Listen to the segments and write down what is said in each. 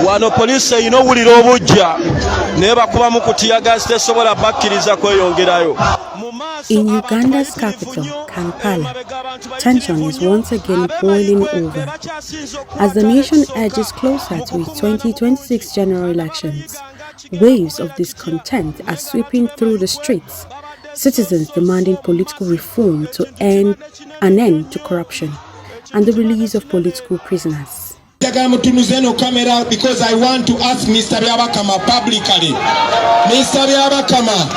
Wano police eyinowulira obujja naye bakubamu kutiyagas tesobola bakkiriza kweyongerayo. In Uganda's capital, Kampala, tension is once again boiling over. As the nation edges closer to its 2026 general elections, waves of discontent are sweeping through the streets, citizens demanding political reform to an end to corruption and the release of political prisoners. Because I want to ask Mr. Byabakama publicly. Mr. Byabakama,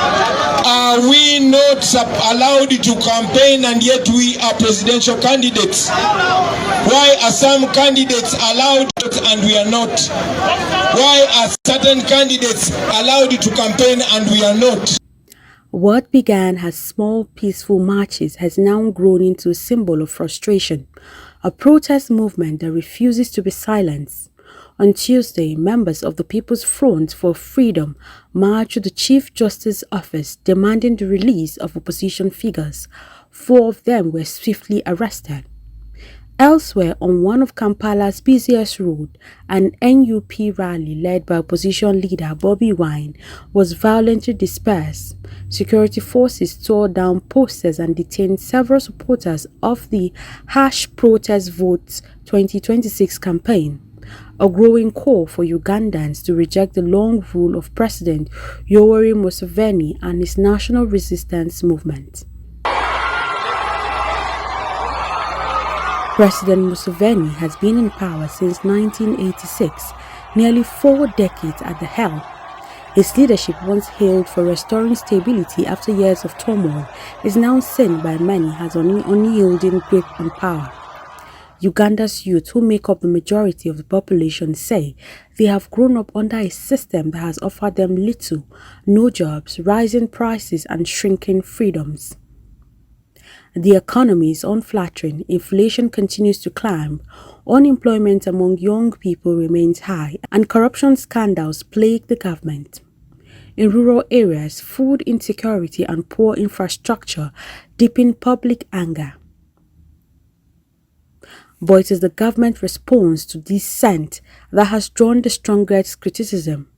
are we not allowed to campaign and yet we are presidential candidates? Why are some candidates allowed and we are not? Why are certain candidates allowed to campaign and we are not? What began as small peaceful marches has now grown into a symbol of frustration, a protest movement that refuses to be silenced. On Tuesday, members of the People's Front for Freedom marched to the Chief Justice's office demanding the release of opposition figures. 4 of them were swiftly arrested. Elsewhere, on one of Kampala's busiest roads, an NUP rally led by opposition leader Bobby Wine was violently dispersed. Security forces tore down posters and detained several supporters of the #Protest Votes 2026 campaign, a growing call for Ugandans to reject the long rule of President Yoweri Museveni and his national resistance movement. President Museveni has been in power since 1986, nearly 4 decades at the helm. His leadership, once hailed for restoring stability after years of turmoil, is now seen by many as an unyielding grip on power. Uganda's youth, who make up the majority of the population, say they have grown up under a system that has offered them little, no jobs, rising prices and shrinking freedoms. The economy is unflattering, inflation continues to climb, unemployment among young people remains high, and corruption scandals plague the government. In rural areas, food insecurity and poor infrastructure deepen public anger. But it is the government response to dissent that has drawn the strongest criticism.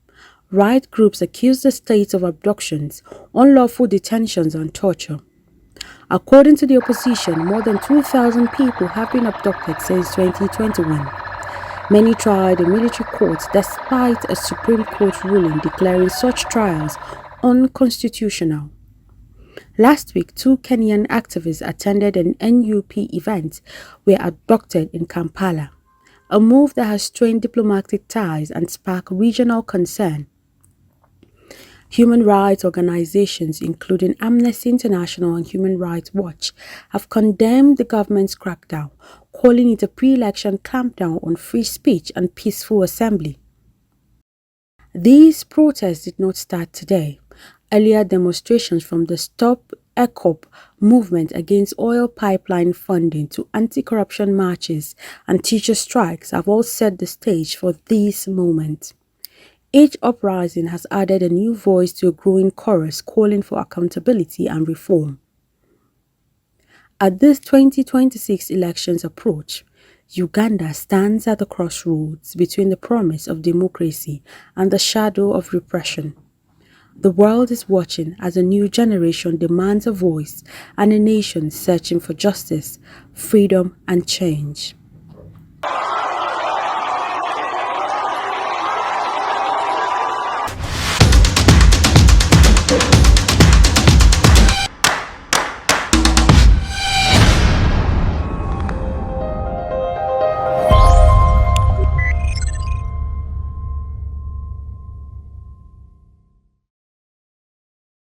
Right groups accuse the state of abductions, unlawful detentions and torture. According to the opposition, more than 2,000 people have been abducted since 2021. Many tried in military courts despite a Supreme Court ruling declaring such trials unconstitutional. Last week, 2 Kenyan activists attended an NUP event were abducted in Kampala, a move that has strained diplomatic ties and sparked regional concern. Human rights organizations, including Amnesty International and Human Rights Watch, have condemned the government's crackdown, calling it a pre-election clampdown on free speech and peaceful assembly. These protests did not start today. Earlier demonstrations from the Stop EACOP movement against oil pipeline funding to anti-corruption marches and teacher strikes have all set the stage for this moment. Each uprising has added a new voice to a growing chorus calling for accountability and reform. As this 2026 elections approach, Uganda stands at the crossroads between the promise of democracy and the shadow of repression. The world is watching as a new generation demands a voice and a nation searching for justice, freedom, and change.